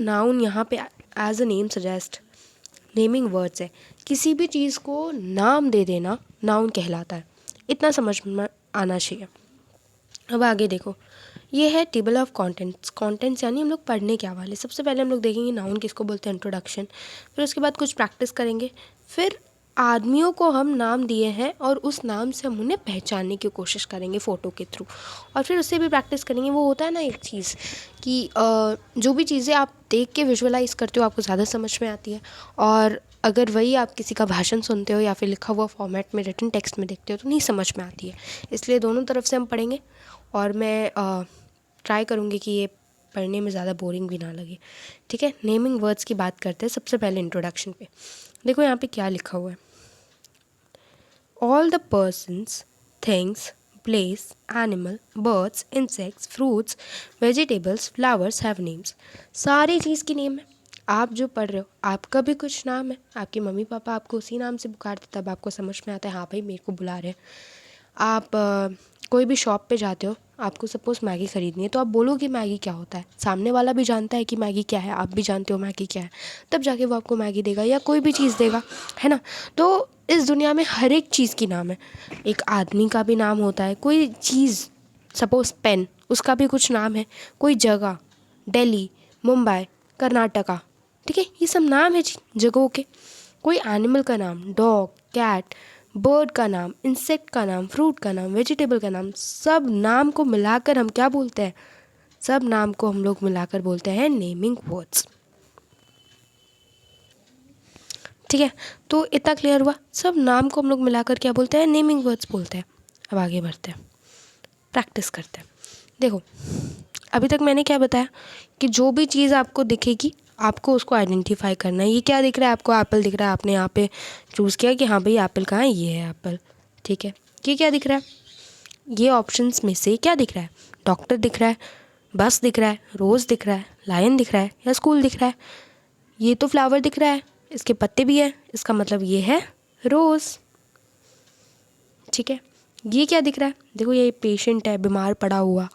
Noun यहाँ पे as a name suggest naming words है, किसी भी चीज़ को नाम दे देना नाउन कहलाता है। इतना समझ में आना चाहिए। अब आगे देखो, ये है टेबल ऑफ कंटेंट्स। कंटेंट्स यानी हम लोग पढ़ने क्या वाले। सबसे पहले हम लोग देखेंगे नाउन किसको बोलते हैं, इंट्रोडक्शन। फिर उसके बाद कुछ प्रैक्टिस करेंगे। फिर आदमियों को हम नाम दिए हैं और उस नाम से हम उन्हें पहचानने की कोशिश करेंगे फ़ोटो के थ्रू। और फिर उससे भी प्रैक्टिस करेंगे। वो होता है ना एक चीज़ कि जो भी चीज़ें आप देख के विजुअलाइज़ करते हो आपको ज़्यादा समझ में आती है, और अगर वही आप किसी का भाषण सुनते हो या फिर लिखा हुआ फॉर्मेट में रिटन टेक्स्ट में देखते हो तो नहीं समझ में आती है। इसलिए दोनों तरफ से हम पढ़ेंगे और मैं ट्राई करूँगी कि ये पढ़ने में ज़्यादा बोरिंग भी ना लगे। ठीक है, नेमिंग वर्ड्स की बात करते हैं। सबसे पहले इंट्रोडक्शन पे देखो यहाँ पे क्या लिखा हुआ है। All the persons, things, place, animal, birds, insects, fruits, vegetables, flowers have names. सारी चीज़ की नेम है। आप जो पढ़ रहे हो आपका भी कुछ नाम है। आपके मम्मी पापा आपको उसी नाम से पुकारते, तब आपको समझ में आता है हाँ भाई मेरे को बुला रहे हैं। आप कोई भी शॉप पे जाते हो, आपको सपोज़ मैगी ख़रीदनी है, तो आप बोलोगे मैगी क्या होता है। सामने वाला भी जानता है कि मैगी क्या है, आप भी जानते हो मैगी क्या है, तब जाके वो आपको मैगी देगा या कोई भी चीज़ देगा, है ना। तो इस दुनिया में हर एक चीज़ की नाम है। एक आदमी का भी नाम होता है, कोई चीज़ सपोज़ पेन, उसका भी कुछ नाम है। कोई जगह, दिल्ली, मुंबई, कर्नाटका, ठीक है, ये सब नाम है जगहों के। कोई एनिमल का नाम, डॉग, कैट, बर्ड का नाम, इंसेक्ट का नाम, फ्रूट का नाम, वेजिटेबल का नाम, सब नाम को मिलाकर हम क्या बोलते हैं, सब नाम को हम लोग मिलाकर बोलते हैं नेमिंग वर्ड्स। ठीक है, तो इतना क्लियर हुआ। सब नाम को हम लोग मिलाकर क्या बोलते हैं, नेमिंग वर्ड्स बोलते हैं। अब आगे बढ़ते हैं, प्रैक्टिस करते हैं। देखो अभी तक मैंने क्या बताया कि जो भी चीज़ आपको दिखेगी आपको उसको आइडेंटिफाई करना है। ये क्या दिख रहा है आपको, एप्पल दिख रहा है, आपने यहाँ पे चूज़ किया कि हाँ भाई एप्पल कहाँ है, ये है एप्पल। ठीक है, ये क्या दिख रहा है, ये ऑप्शंस में से क्या दिख रहा है, डॉक्टर दिख रहा है, बस दिख रहा है, रोज़ दिख रहा है, लायन दिख रहा है, या स्कूल दिख रहा है। ये तो फ्लावर दिख रहा है, इसके पत्ते भी हैं, इसका मतलब ये है रोज़। ठीक है, ये क्या दिख रहा है, देखो ये पेशेंट है बीमार पड़ा हुआ,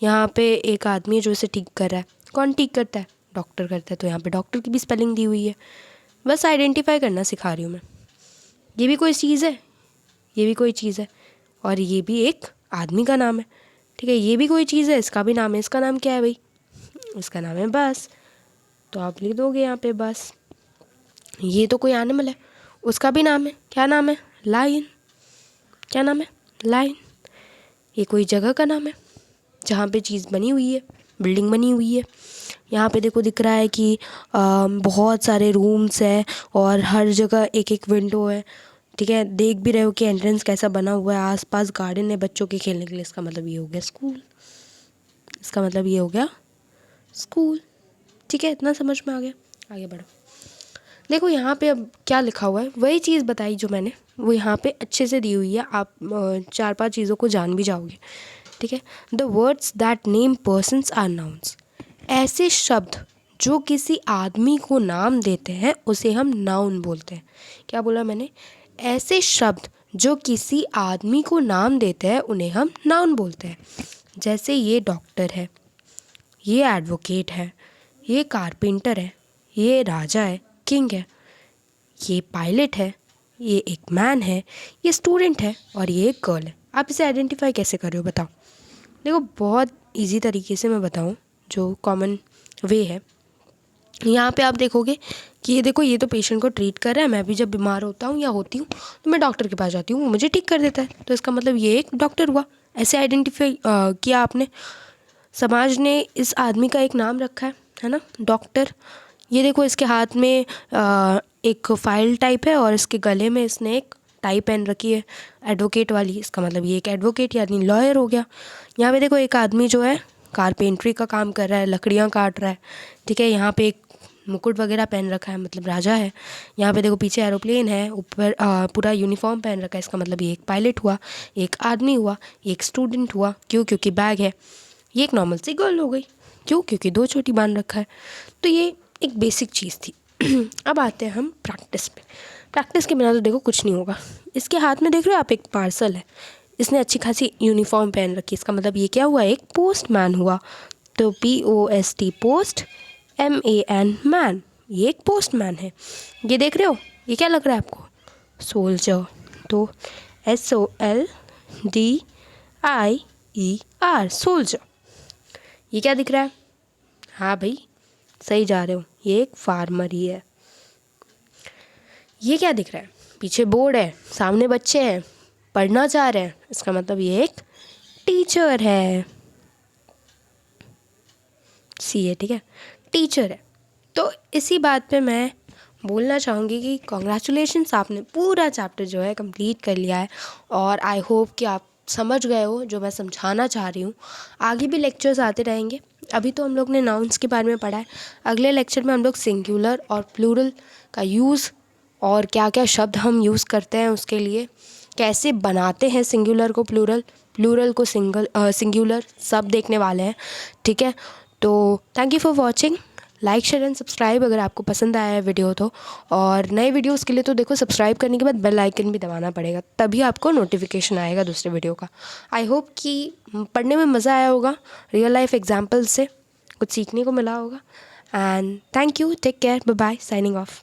यहाँ पे एक आदमी है जो इसे ठीक कर रहा है। कौन ठीक करता है, डॉक्टर करता है, तो यहाँ पे डॉक्टर की भी स्पेलिंग दी हुई है। बस आइडेंटिफाई करना सिखा रही हूँ मैं। ये भी कोई चीज़ है, ये भी कोई चीज़ है, और ये भी एक आदमी का नाम है। ठीक है, ये भी कोई चीज़ है, इसका भी नाम है। इसका नाम क्या है भाई, इसका नाम है बस, तो आप लिख दोगे यहाँ पे बस। ये तो कोई एनिमल है, उसका भी नाम है, क्या नाम है, लायन। क्या नाम है, लायन। ये कोई जगह का नाम है जहाँ पे चीज़ बनी हुई है, बिल्डिंग बनी हुई है। यहाँ पे देखो दिख रहा है कि बहुत सारे रूम्स है और हर जगह एक एक विंडो है। ठीक है, देख भी रहे हो कि एंट्रेंस कैसा बना हुआ है, आसपास गार्डन है बच्चों के खेलने के लिए। इसका मतलब ये हो गया स्कूल, इसका मतलब ये हो गया स्कूल। ठीक है, इतना समझ में आ गया। आगे बढ़ो, देखो यहाँ पे अब क्या लिखा हुआ है, वही चीज़ बताई जो मैंने, वो यहाँ पे अच्छे से दी हुई है। आप 4-5 चीज़ों को जान भी जाओगे। ठीक है, the words that name persons are nouns. ऐसे शब्द जो किसी आदमी को नाम देते हैं उसे हम नाउन बोलते हैं। क्या बोला मैंने, ऐसे शब्द जो किसी आदमी को नाम देते हैं उन्हें हम नाउन बोलते हैं। जैसे ये डॉक्टर है, ये एडवोकेट है, ये कारपेंटर है, ये राजा है, किंग है, ये पायलट है, ये एक मैन है, ये स्टूडेंट है, और ये एक गर्ल है। आप इसे आइडेंटिफाई कैसे कर रहे हो बताओ। देखो बहुत इजी तरीके से मैं बताऊं, जो कॉमन वे है। यहाँ पे आप देखोगे कि ये देखो, ये तो पेशेंट को ट्रीट कर रहा है। मैं भी जब बीमार होता हूँ या होती हूँ तो मैं डॉक्टर के पास जाती हूँ, वो मुझे ठीक कर देता है, तो इसका मतलब ये एक डॉक्टर हुआ। ऐसे आइडेंटिफाई किया आपने। समाज ने इस आदमी का एक नाम रखा है ना, डॉक्टर। ये देखो इसके हाथ में एक फाइल टाइप है और इसके गले में इसने एक टाई पहन रखी है एडवोकेट वाली, इसका मतलब ये एक एडवोकेट यानी लॉयर हो गया। यहाँ पे देखो एक आदमी जो है कारपेंट्री का काम कर रहा है, लकड़ियाँ काट रहा है। ठीक है, यहाँ पे एक मुकुट वगैरह पहन रखा है, मतलब राजा है। यहाँ पे देखो पीछे एरोप्लेन है, ऊपर पूरा यूनिफॉर्म पहन रखा है, इसका मतलब ये एक पायलट हुआ, एक आदमी हुआ, एक स्टूडेंट हुआ। क्यों, क्योंकि बैग है। ये एक नॉर्मल सी गर्ल हो गई, क्यों, क्योंकि 2 चोटी बांध रखा है। तो ये एक बेसिक चीज़ थी। अब आते हैं हम प्रैक्टिस पे। प्रैक्टिस के बिना तो देखो कुछ नहीं होगा। इसके हाथ में देख रहे हो आप, एक पार्सल है, इसने अच्छी खासी यूनिफॉर्म पहन रखी, इसका मतलब ये क्या हुआ, एक पोस्टमैन हुआ। तो POST पोस्ट, MAN मैन, ये एक पोस्टमैन है। ये देख रहे हो, ये क्या लग रहा है आपको? सोल्जर। तो SOLDIER सोल्जर। ये क्या दिख रहा है? हाँ भाई, सही जा रहे हो, ये एक फार्मर ही है। ये क्या दिख रहा है? पीछे बोर्ड है, सामने बच्चे हैं, पढ़ना चाह रहे हैं, इसका मतलब ये एक टीचर है। सी है, ठीक है, टीचर है। तो इसी बात पे मैं बोलना चाहूँगी कि कॉन्ग्रेचुलेशंस, आपने पूरा चैप्टर जो है कंप्लीट कर लिया है। और आई होप कि आप समझ गए हो जो मैं समझाना चाह रही हूँ। आगे भी लेक्चर्स आते रहेंगे। अभी तो हम लोग ने नाउन्स के बारे में पढ़ा है, अगले लेक्चर में हम लोग सिंगुलर और प्लूरल का यूज़ और क्या क्या शब्द हम यूज़ करते हैं उसके लिए, कैसे बनाते हैं सिंगुलर को प्लूरल, प्लूरल को सिंगुलर, सब देखने वाले हैं, ठीक है। तो thank you for watching. Like share and subscribe अगर आपको पसंद आया है वीडियो तो। और नए वीडियोस के लिए तो देखो, सब्सक्राइब करने के बाद बेल आइकन भी दबाना पड़ेगा, तभी आपको नोटिफिकेशन आएगा दूसरे वीडियो का। आई होप कि पढ़ने में मज़ा आया होगा, रियल लाइफ एग्जाम्पल से कुछ सीखने को मिला होगा। And thank you, take care, bye bye, signing of.